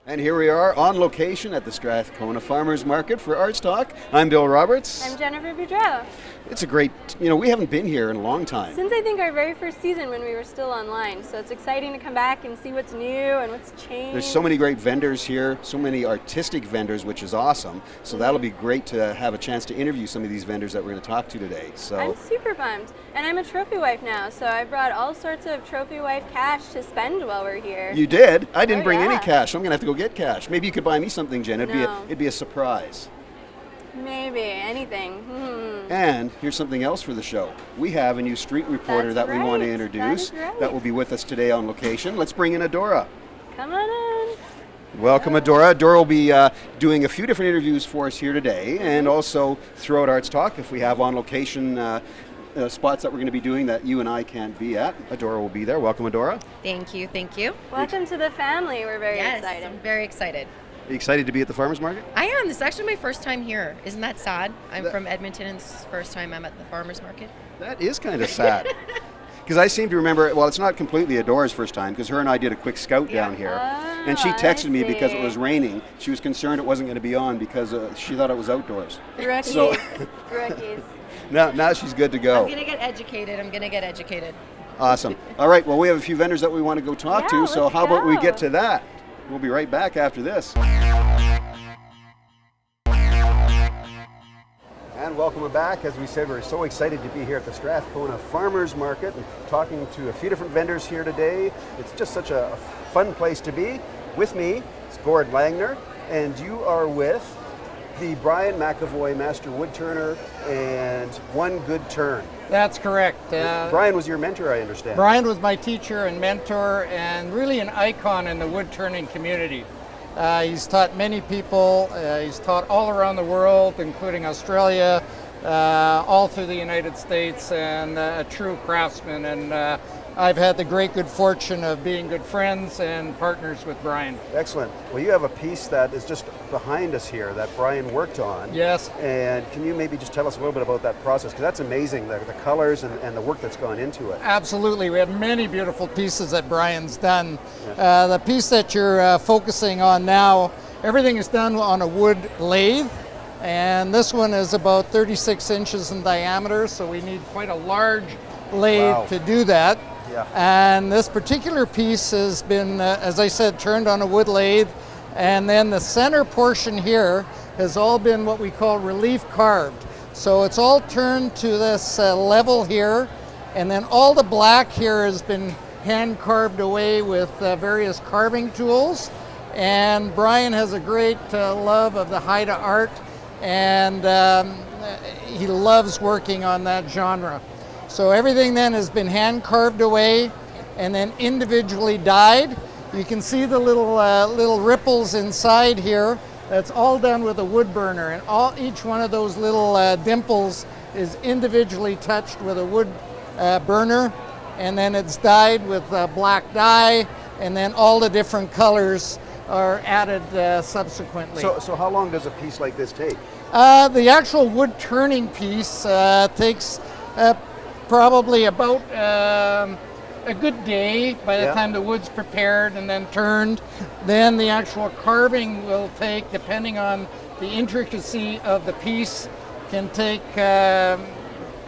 And here we are on location at the Strathcona Farmers Market for Arts Talk. I'm Bill Roberts. I'm Jennifer Boudreau. It's a great, we haven't been here in a long time. Since I think our very first season when we were still online, so it's exciting to come back and see what's new and what's changed. There's so many great vendors here, so many artistic vendors, which is awesome. So that'll be great to have a chance to interview some of these vendors that we're going to talk to today. So I'm super bummed. And I'm a trophy wife now, so I brought all sorts of trophy wife cash to spend while we're here. You did? I didn't bring any yeah. cash. I'm going to have to go get cash. Maybe you could buy me something, Jen. It'd be a surprise. Maybe, anything. And here's something else for the show. We have a new street reporter That's we want to right. introduce That is right. that will be with us today on location. Let's bring in Adora. Come on in. Welcome, Adora. Adora will be doing a few different interviews for us here today, and also throughout Arts Talk, if we have on location spots that we're going to be doing that you and I can't be at, Adora will be there. Welcome, Adora. Thank you, thank you. Welcome to the family. We're very excited. I'm very excited. Are you excited to be at the farmers market? I am. This is actually my first time here. Isn't that sad? I'm from Edmonton and this is the first time I'm at the farmers market. That is kind of sad. Because I seem to remember, well, it's not completely Adora's first time, because her and I did a quick scout down here. And she texted me because it was raining. She was concerned it wasn't going to be on because she thought it was outdoors. Rookies. So, Rookies. now she's good to go. I'm going to get educated. Awesome. All right, well, we have a few vendors that we want to go talk to, so how about we get to that? We'll be right back after this. And welcome back. As we said, we're so excited to be here at the Strathcona Farmers Market and talking to a few different vendors here today. It's just such a fun place to be. With me is Gord Langner, and you are with the Bryant McEvoy Master Woodturner and One Good Turn. That's correct. Brian was your mentor, I understand. Brian was my teacher and mentor and really an icon in the wood turning community. He's taught many people. He's taught all around the world, including Australia, all through the United States, and a true craftsman. And I've had the great good fortune of being good friends and partners with Brian. Excellent. Well, you have a piece that is just behind us here that Brian worked on. Yes. And can you maybe just tell us a little bit about that process? Because that's amazing, the colors and the work that's gone into it. Absolutely. We have many beautiful pieces that Brian's done. Yeah. The piece that you're focusing on now, everything is done on a wood lathe. And this one is about 36 inches in diameter, so we need quite a large lathe to do that. Yeah. And this particular piece has been, as I said, turned on a wood lathe, and then the center portion here has all been what we call relief carved. So it's all turned to this level here, and then all the black here has been hand carved away with various carving tools. And Brian has a great love of the Haida art, and he loves working on that genre. So everything then has been hand carved away and then individually dyed. You can see the little ripples inside here. That's all done with a wood burner, and each one of those little dimples is individually touched with a wood burner, and then it's dyed with black dye, and then all the different colors are added subsequently. So how long does a piece like this take? The actual wood turning piece takes probably about a good day by the time the wood's prepared and then turned. Then the actual carving will take, depending on the intricacy of the piece, can take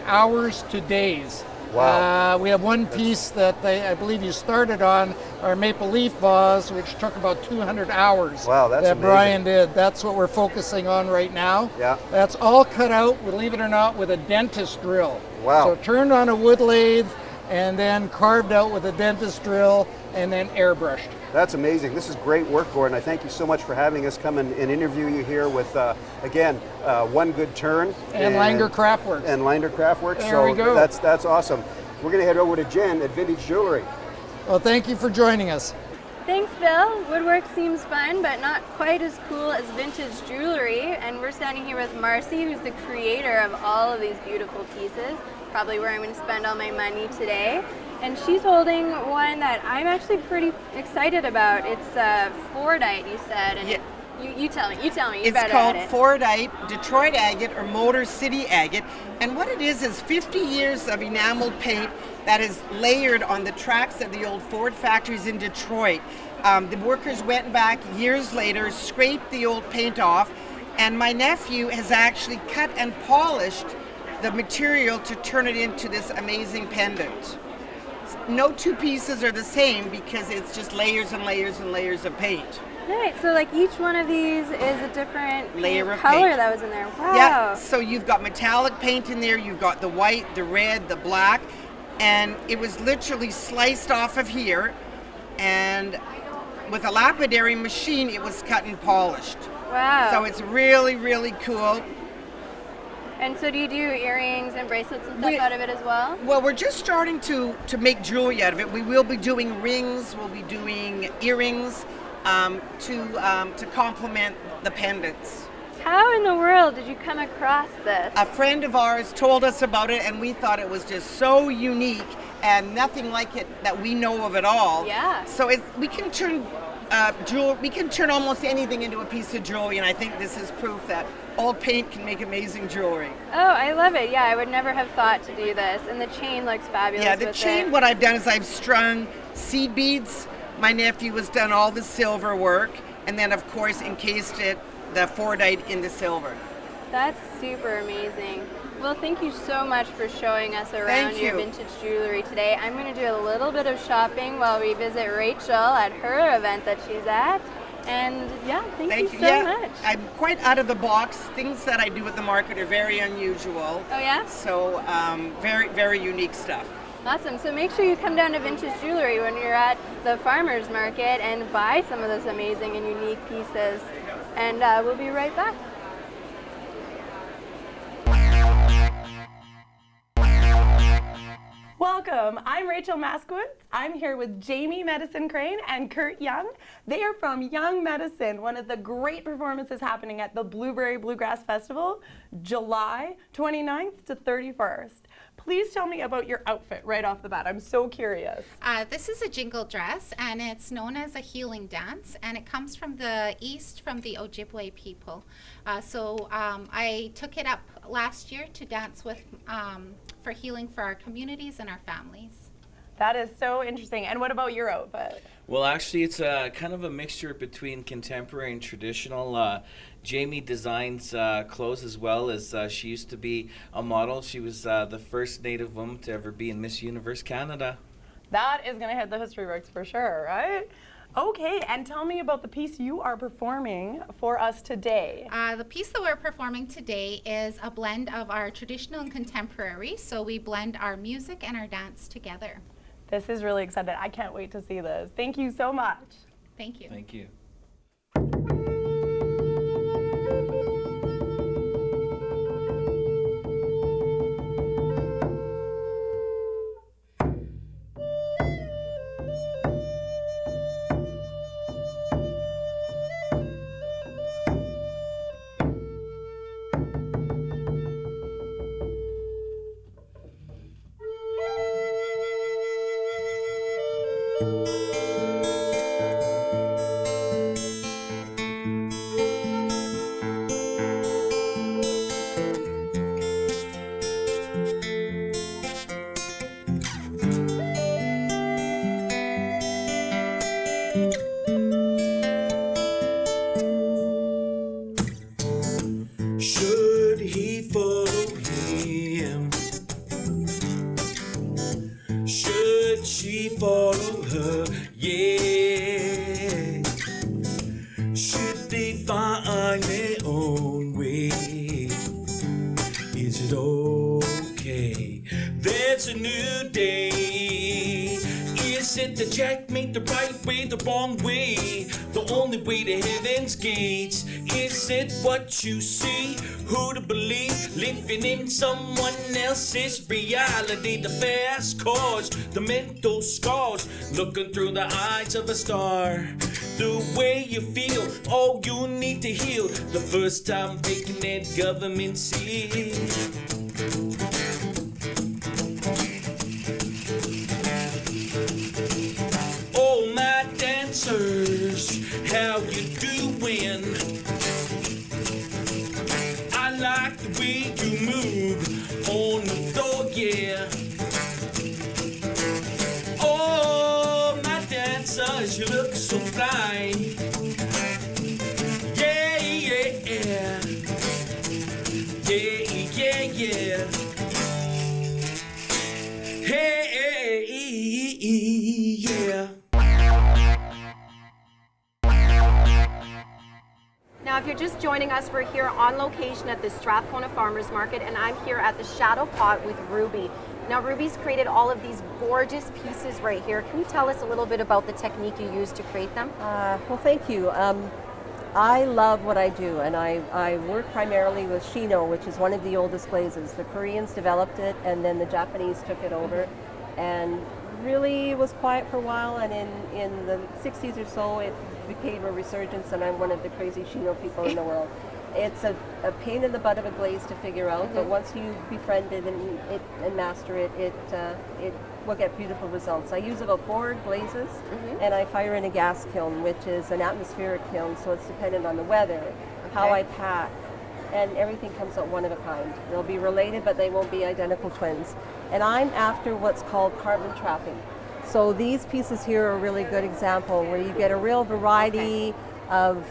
hours to days. Wow. We have one piece that I believe you started on, our maple leaf vase, which took about 200 hours. Wow, that's that amazing. Brian did. That's what we're focusing on right now. Yeah. That's all cut out, believe it or not, with a dentist drill. Wow. So turned on a wood lathe and then carved out with a dentist drill and then airbrushed. That's amazing. This is great work, Gordon. I thank you so much for having us come and interview you here with, again, One Good Turn. And Langer Craftworks. And Langer Craftworks. There we go. That's awesome. We're going to head over to Jen at Vintage Jewelry. Well, thank you for joining us. Thanks, Bill. Woodwork seems fun, but not quite as cool as vintage jewelry. And we're standing here with Marcy, who's the creator of all of these beautiful pieces. Probably where I'm going to spend all my money today. And she's holding one that I'm actually pretty excited about. It's Fordite, you said. And you tell me. It's called Fordite, Detroit Agate, or Motor City Agate. And what it is 50 years of enameled paint that is layered on the tracks of the old Ford factories in Detroit. The workers went back years later, scraped the old paint off, and my nephew has actually cut and polished the material to turn it into this amazing pendant. No two pieces are the same because it's just layers and layers and layers of paint. Right, so like each one of these is a different Layer of color paint. that was in there. Wow. Yeah, so you've got metallic paint in there, you've got the white, the red, the black, and it was literally sliced off of here, and with a lapidary machine, it was cut and polished. Wow. So it's really, really cool. And so do you do earrings and bracelets and stuff out of it as well? Well, we're just starting to make jewelry out of it. We will be doing rings, we'll be doing earrings to complement the pendants. How in the world did you come across this? A friend of ours told us about it, and we thought it was just so unique and nothing like it that we know of at all. Yeah. So we can turn we can turn almost anything into a piece of jewelry, and I think this is proof that old paint can make amazing jewelry. Oh, I love it. Yeah, I would never have thought to do this. And the chain looks fabulous. Yeah, the with chain, it. what I've done is I've strung seed beads. My nephew has done all the silver work, and then of course encased it, the fordite, in the silver. That's super amazing. Well, thank you so much for showing us around Thank your you. vintage jewelry today. I'm going to do a little bit of shopping while we visit Rachel at her event that she's at. And yeah, thank you so much. I'm quite out of the box. Things that I do at the market are very unusual. Oh yeah? So very, very unique stuff. Awesome. So make sure you come down to Vintage Jewelry when you're at the farmers market and buy some of those amazing and unique pieces. And we'll be right back. Welcome, I'm Rachel Moskowitz. I'm here with Jamie Medicine Crane and Kurt Young. They are from Young Medicine, one of the great performances happening at the Blueberry Bluegrass Festival, July 29th to 31st. Please tell me about your outfit right off the bat. I'm so curious. This is a jingle dress, and it's known as a healing dance, and it comes from the east, from the Ojibwe people. So I took it up last year to dance with for healing for our communities and our families. That is so interesting. And what about your outfit? Well, actually, it's a kind of a mixture between contemporary and traditional. Jamie designs clothes as well as she used to be a model. She was the first Native woman to ever be in Miss Universe Canada. That is going to hit the history books for sure, right? Okay, and tell me about the piece you are performing for us today. The piece that we're performing today is a blend of our traditional and contemporary. So we blend our music and our dance together. This is really exciting. I can't wait to see this. Thank you so much. Thank you. Thank you. Should he follow him? Should she follow her? Yeah. Should they find their own way? Is it okay? There's a new day. Is it the checkmate, the right way, the wrong way? The only way to heaven's gates. Is it what you see? Who to believe? Living in someone else's reality. The fast cars, the mental scars. Looking through the eyes of a star. The way you feel, all you need to heal. The first time taking that government seal. Oh, my dancers, how you doing? I like the way you move on the floor, yeah. Oh, my dancers, you look so fly. night. Yeah, yeah, yeah. Yeah, yeah, yeah. Hey, yeah. Now, if you're just joining us, we're here on location at the Strathcona Farmers Market, and I'm here at the Shadow Pot with Ruby. Now, Ruby's created all of these gorgeous pieces right here. Can you tell us a little bit about the technique you use to create them? Well, thank you. I love what I do, and I work primarily with Shino, which is one of the oldest glazes. The Koreans developed it, and then the Japanese took it over, and really was quiet for a while, and in the 60s or so, it became a resurgence, and I'm one of the crazy Shino people in the world. It's a pain in the butt of a glaze to figure out, but once you befriend it and master it, it will get beautiful results. I use about 4 glazes, and I fire in a gas kiln, which is an atmospheric kiln, so it's dependent on the weather, how I pack, and everything comes out one of a kind. They'll be related, but they won't be identical twins. And I'm after what's called carbon trapping. So these pieces here are a really good example where you get a real variety of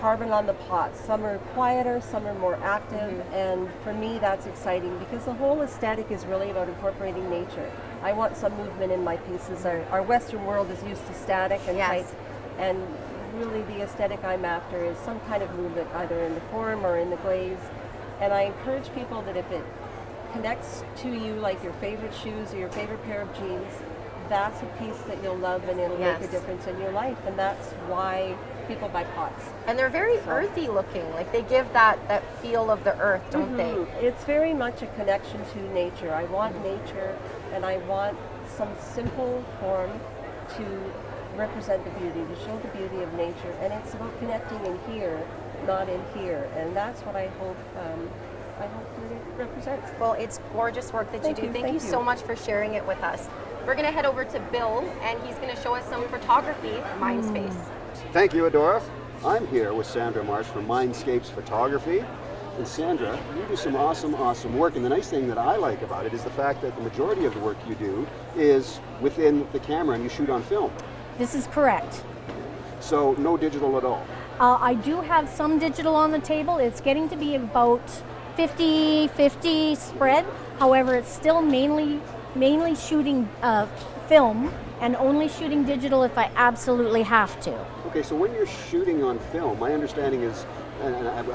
carbon on the pot. Some are quieter, some are more active, and for me that's exciting because the whole aesthetic is really about incorporating nature. I want some movement in my pieces. Our Western world is used to static and tight, and really the aesthetic I'm after is some kind of movement either in the form or in the glaze. And I encourage people that if it connects to you like your favorite shoes or your favorite pair of jeans, that's a piece that you'll love and it'll make a difference in your life, and that's why people buy pots. And they're very earthy looking, like they give that feel of the earth, don't they? It's very much a connection to nature. I want nature, and I want some simple form to represent the beauty, to show the beauty of nature, and it's about connecting in here, not in here, and that's what I hope that it represents. Well, it's gorgeous work that you do. Thank you so much for sharing it with us. We're going to head over to Bill, and he's going to show us some photography Mindspace. Thank you, Adora. I'm here with Sandra March from Mindscapes Photography. And Sandra, you do some awesome work. And the nice thing that I like about it is the fact that the majority of the work you do is within the camera and you shoot on film. This is correct. So no digital at all? I do have some digital on the table. It's getting to be about 50-50 spread. However, it's still mainly shooting film and only shooting digital if I absolutely have to. Okay, so when you're shooting on film, my understanding is,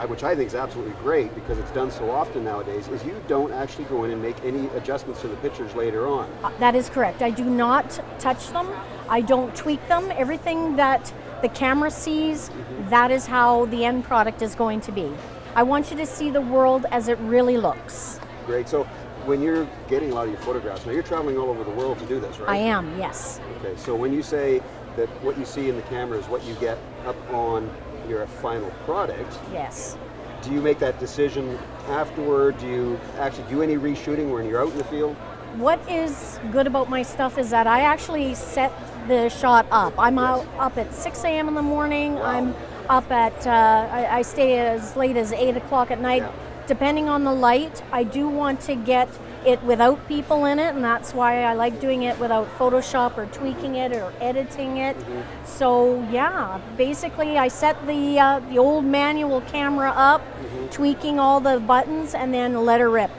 which I think is absolutely great because it's done so often nowadays, is you don't actually go in and make any adjustments to the pictures later on. That is correct. I do not touch them. I don't tweak them. Everything that the camera sees, that is how the end product is going to be. I want you to see the world as it really looks. Great. So when you're getting a lot of your photographs, now you're traveling all over the world to do this, right? I am, yes. Okay, so when you say that what you see in the camera is what you get up on your final product, yes. Do you make that decision afterward? Do you actually do any reshooting when you're out in the field? What is good about my stuff is that I actually set the shot up. I'm up at 6 a.m. in the morning. Wow. I'm up at, I stay as late as 8 o'clock at night. Yeah. Depending on the light, I do want to get it without people in it, and that's why I like doing it without Photoshop or tweaking it or editing it. So yeah, basically I set the old manual camera up, tweaking all the buttons, and then let her rip.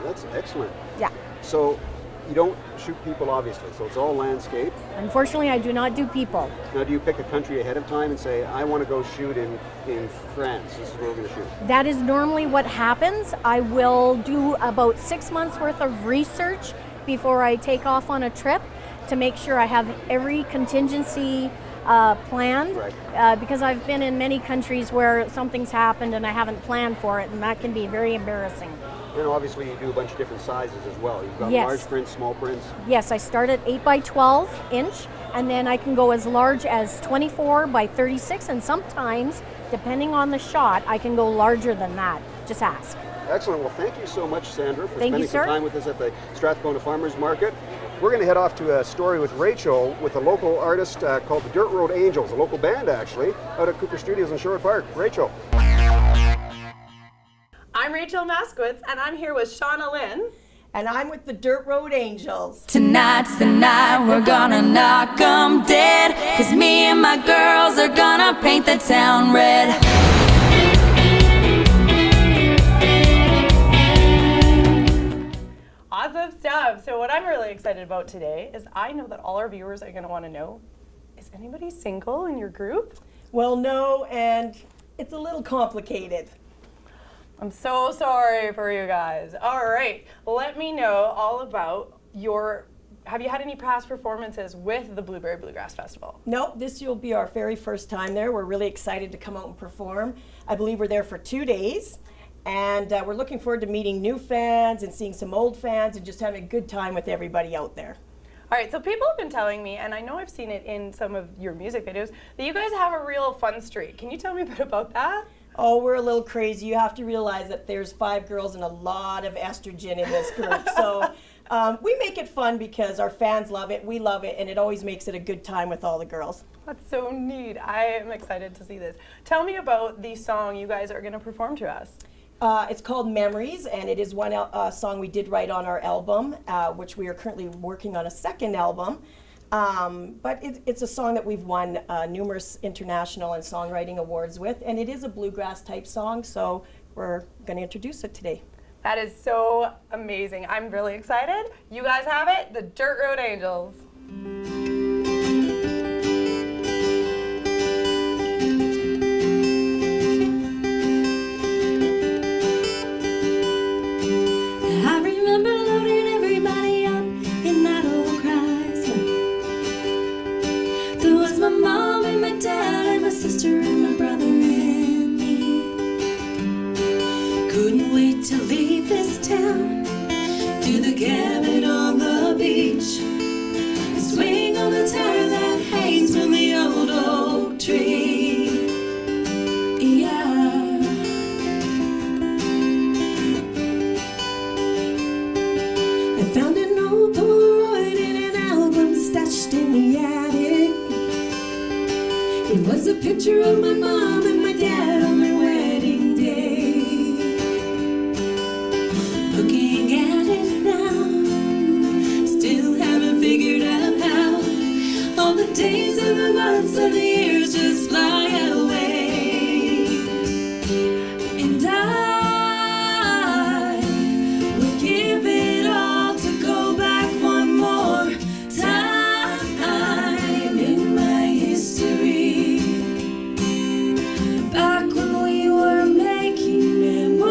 That's excellent. Yeah. So you don't shoot people, obviously, so it's all landscape. Unfortunately, I do not do people. Now, do you pick a country ahead of time and say, I want to go shoot in France, this is where we're going to shoot? That is normally what happens. I will do about 6 months worth of research before I take off on a trip to make sure I have every contingency planned, because I've been in many countries where something's happened and I haven't planned for it, and that can be very embarrassing. And obviously you do a bunch of different sizes as well. You've got large prints, small prints. Yes, I start at 8 by 12 inch, and then I can go as large as 24 by 36, and sometimes, depending on the shot, I can go larger than that. Just ask. Excellent. Well, thank you so much, Sandra, for spending some time with us at the Strathcona Farmers Market. We're going to head off to a story with Rachel with a local artist called the Dirt Road Angels, a local band actually, out at Cooper Studios in Sherwood Park. Rachel. I'm Rachel Moskowitz, and I'm here with Shauna Lynn. And I'm with the Dirt Road Angels. Tonight's the night we're gonna knock 'em dead, 'cause me and my girls are gonna paint the town red. Awesome stuff. So what I'm really excited about today is I know that all our viewers are going to want to know, is anybody single in your group? Well, no, and it's a little complicated. I'm so sorry for you guys. All right, let me know all about have you had any past performances with the Blueberry Bluegrass Festival? Nope, this will be our very first time there. We're really excited to come out and perform. I believe we're there for 2 days. And we're looking forward to meeting new fans and seeing some old fans and just having a good time with everybody out there. All right, so people have been telling me, and I know I've seen it in some of your music videos, that you guys have a real fun streak. Can you tell me a bit about that? Oh, we're a little crazy. You have to realize that there's 5 girls and a lot of estrogen in this group. So we make it fun because our fans love it, we love it, and it always makes it a good time with all the girls. That's so neat. I am excited to see this. Tell me about the song you guys are going to perform to us. It's called Memories, and it is one song we did write on our album, which we are currently working on a second album. But it's a song that we've won numerous international and songwriting awards with, and it is a bluegrass type song, so we're going to introduce it today. That is so amazing. I'm really excited. You guys have it, the Dirt Road Angels. I remember loading everybody up in that old Chrysler. There was my mom and my dad and my sister and my brother and me. Couldn't wait to leave this town, to the cabin on the beach, and swing on the tire that hangs from the old oak tree. Yeah. I found an old Polaroid in an album stashed in the attic. It was a picture of my mom and my dad on their wedding day. Looking at it now, still haven't figured out how all the days and the months and the years just fly away. And I would give it all to go back one more time in my history. Back when we were making memories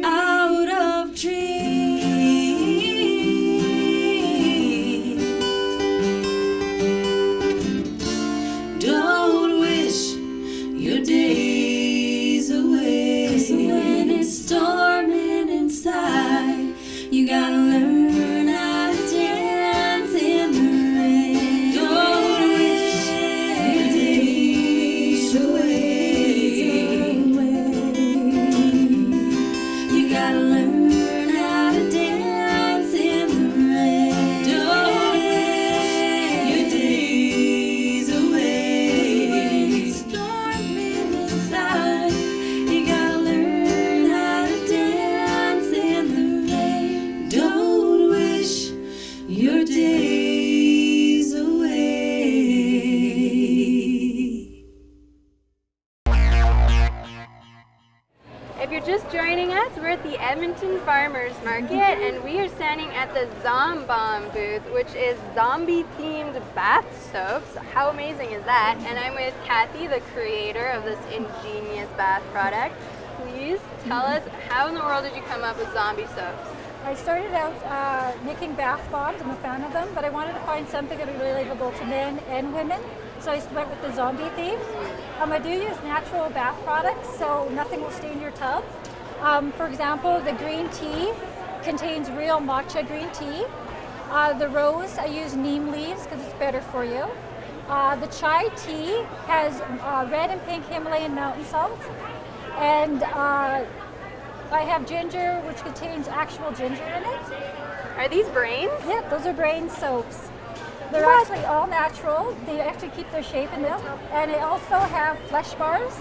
out of dreams. Don't wish your days away, 'cause when it's storming inside, you gotta learn how to dance in the rain. Don't wish your days away. You gotta learn how to dance in the rain. Don't wish your days away. When it's storming inside, you gotta learn how to dance in the rain. Don't wish your days away. If you're just joining us, we're at the Edmonton Farmers Market and we are standing at the Zombomb booth, which is zombie-themed bath soaps. How amazing is that? And I'm with Kathy, the creator of this ingenious bath product. Please tell us, how in the world did you come up with zombie soaps? I started out making bath bombs. I'm a fan of them, but I wanted to find something that would be relatable to men and women. So I went with the zombie theme. I do use natural bath products, so nothing will stain your tub. For example, the green tea contains real matcha green tea. The rose, I use neem leaves because it's better for you. The chai tea has red and pink Himalayan mountain salt. And I have ginger, which contains actual ginger in it. Are these brains? Yeah, those are brain soaps. They're actually all natural. They actually keep their shape in them. And I also have flesh bars.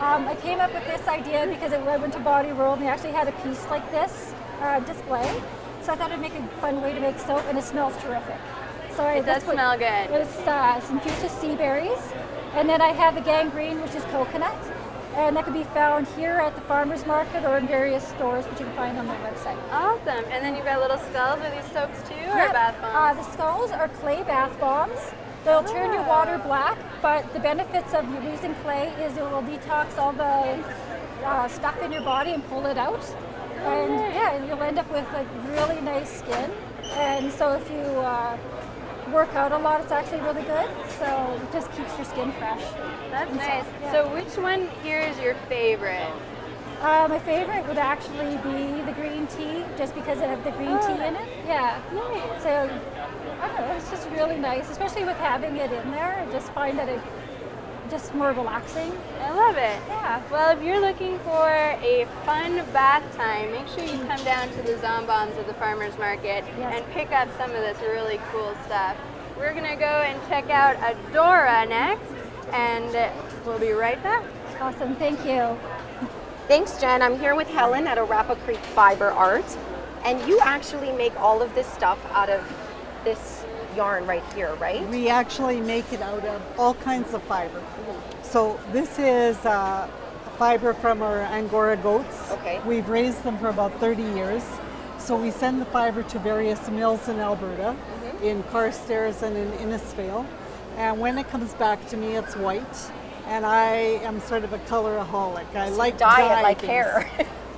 I came up with this idea because I went to Body World and they actually had a piece like this. display. So I thought it'd make a fun way to make soap, and it smells terrific. So It does smell good. It's infused with sea berries. And then I have the gangrene, which is coconut. And that can be found here at the farmer's market or in various stores, which you can find on my website. Awesome. And then you've got little skulls. Are these soaps too, or Yep. bath bombs? The skulls are clay bath bombs. They'll turn your water black, but the benefits of using clay is it will detox all the stuff in your body and pull it out. And yeah, and you'll end up with a really nice skin. And so if you work out a lot, it's actually really good. So it just keeps your skin fresh. That's and nice. soft, yeah. So which one here is your favorite? My favorite would actually be the green tea, just because it has the green tea in it. Yeah. Nice. So I don't know, it's just really nice, especially with having it in there. I just find that it just more relaxing. I love it. Yeah. Well, if you're looking for a fun bath time, make sure you come down to the Zombombs at the farmer's market and pick up some of this really cool stuff. We're gonna go and check out Adora next, and we'll be right back. Awesome, thank you. Thanks, Jen. I'm here with Helen at Arapa Creek Fiber Art, and you actually make all of this stuff out of this yarn right here, right? We actually make it out of all kinds of fiber. So this is fiber from our Angora goats. Okay. We've raised them for about 30 years. So we send the fiber to various mills in Alberta, in Carstairs and in Innisfail. And when it comes back to me, it's white. And I am sort of a coloraholic. I like dye it like things. hair.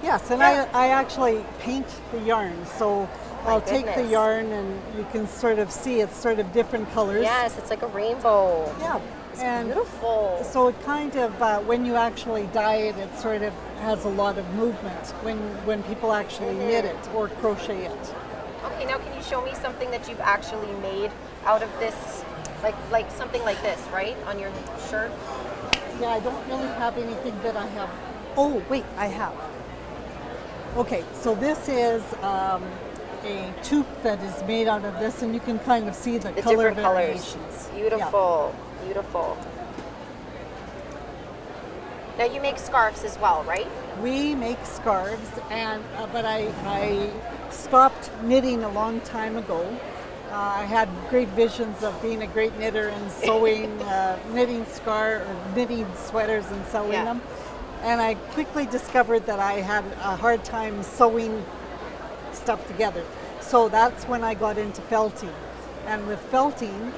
Yes, and I actually paint the yarn. So I'll take the goodness. yarn and you can sort of see it's sort of different colors. Yes, it's like a rainbow. Yeah. It's and beautiful. So it kind of, when you actually dye it, it sort of has a lot of movement when people actually knit it or crochet it. Okay, now can you show me something that you've actually made out of this, like something like this, right, on your shirt? Yeah, I don't really have anything that I have. Oh, wait, I have. Okay, so this is a toque that is made out of this, and you can kind of see the color different variations. colors. Beautiful, beautiful. Now you make scarves as well, right? We make scarves, and but I stopped knitting a long time ago. I had great visions of being a great knitter and sewing, knitting knitting sweaters and sewing them. And I quickly discovered that I had a hard time sewing stuff together. So that's when I got into felting. And with felting,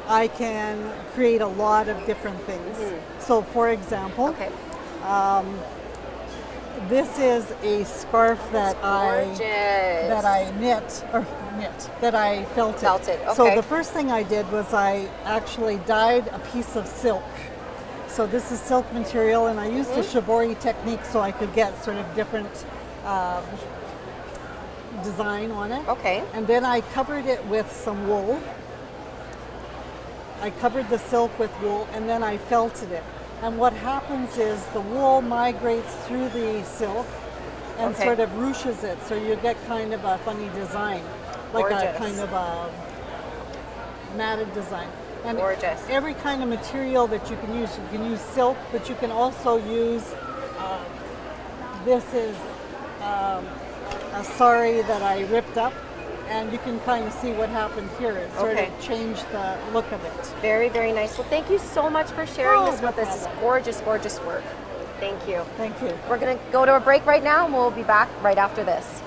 I can create a lot of different things. So for example, this is a scarf that I felted. So the first thing I did was I actually dyed a piece of silk. So this is silk material, and I used a shibori technique so I could get sort of different design on it. Okay. And then I covered it with some wool. I covered the silk with wool, and then I felted it. And what happens is the wool migrates through the silk and sort of ruches it, so you get kind of a funny design, like a kind of a matted design. And every kind of material that you can use silk, but you can also use, this is a sari that I ripped up, and you can kind of see what happened here. It sort of changed the look of it. Very, very nice. Well, thank you so much for sharing this with us. It's gorgeous, gorgeous work. Thank you. Thank you. We're going to go to a break right now, and we'll be back right after this.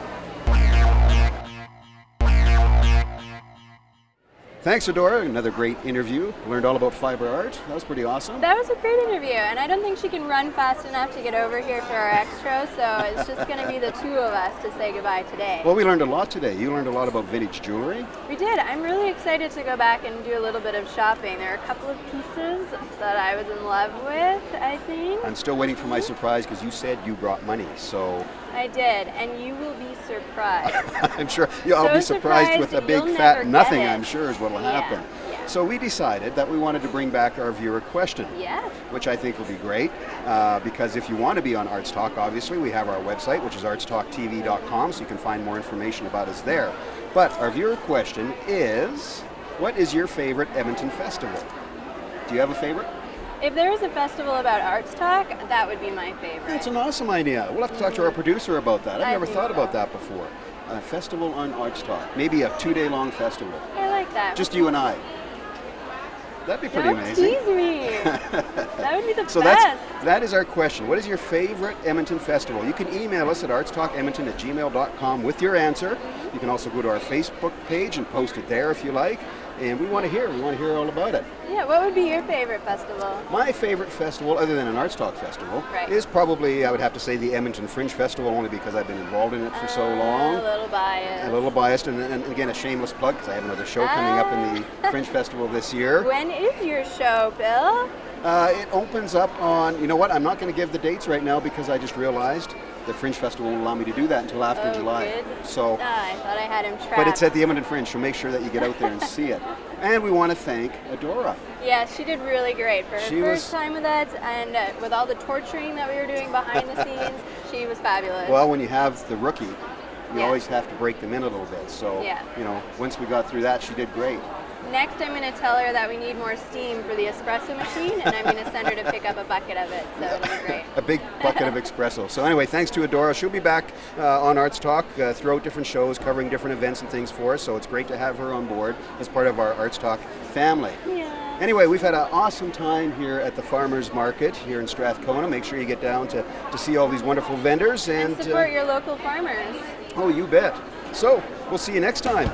Thanks, Adora. Another great interview. Learned all about fiber art. That was pretty awesome. That was a great interview, and I don't think she can run fast enough to get over here for our extra, so it's just going to be the two of us to say goodbye today. Well, we learned a lot today. You learned a lot about vintage jewelry. We did. I'm really excited to go back and do a little bit of shopping. There are a couple of pieces that I was in love with, I think. I'm still waiting for my surprise because you said you brought money, so... I did, and you will be surprised. I'm sure I'll be surprised with a big fat nothing, I'm sure, is what will happen. Yeah. So we decided that we wanted to bring back our viewer question, which I think will be great, because if you want to be on Arts Talk, obviously, we have our website, which is artstalktv.com, so you can find more information about us there. But our viewer question is, what is your favorite Edmonton festival? Do you have a favorite? If there was a festival about arts talk, that would be my favorite. That's an awesome idea. We'll have to talk to our producer about that. I've I never think thought so. about that before. A festival on arts talk. Maybe a 2-day long festival. I like that. Just you and I. That'd be pretty Don't amazing. tease me. That would be the So best. that is our question. What is your favorite Edmonton festival? You can email us at artstalkedmonton@gmail.com with your answer. You can also go to our Facebook page and post it there if you like. And we want to hear all about it. Yeah, what would be your favorite festival? My favorite festival, other than an Arts Talk festival, Right. is probably, I would have to say, the Edmonton Fringe Festival, only because I've been involved in it for so long. A little biased. A little biased, and again, a shameless plug, because I have another show coming up in the Fringe Festival this year. When is your show, Bill? It opens up on, you know what, I'm not going to give the dates right now because I just realized the Fringe Festival won't allow me to do that until after July. Good. So, I thought I had him trapped. but it's at the Edmonton Fringe, so make sure that you get out there and see it. And we want to thank Adora. Yeah, she did really great for her She first was- time with us, and with all the torturing that we were doing behind the scenes, she was fabulous. Well, when you have the rookie, you Yeah. always have to break them in a little bit. So, Yeah. you know, once we got through that, she did great. Next, I'm going to tell her that we need more steam for the espresso machine, and I'm going to send her to pick up a bucket of it, so it'll be great. A big bucket of espresso. So anyway, thanks to Adora. She'll be back on Arts Talk throughout different shows, covering different events and things for us. So it's great to have her on board as part of our Arts Talk family. Yeah. Anyway, we've had an awesome time here at the Farmers Market here in Strathcona. Make sure you get down to see all these wonderful vendors. And support your local farmers. Oh, you bet. So we'll see you next time.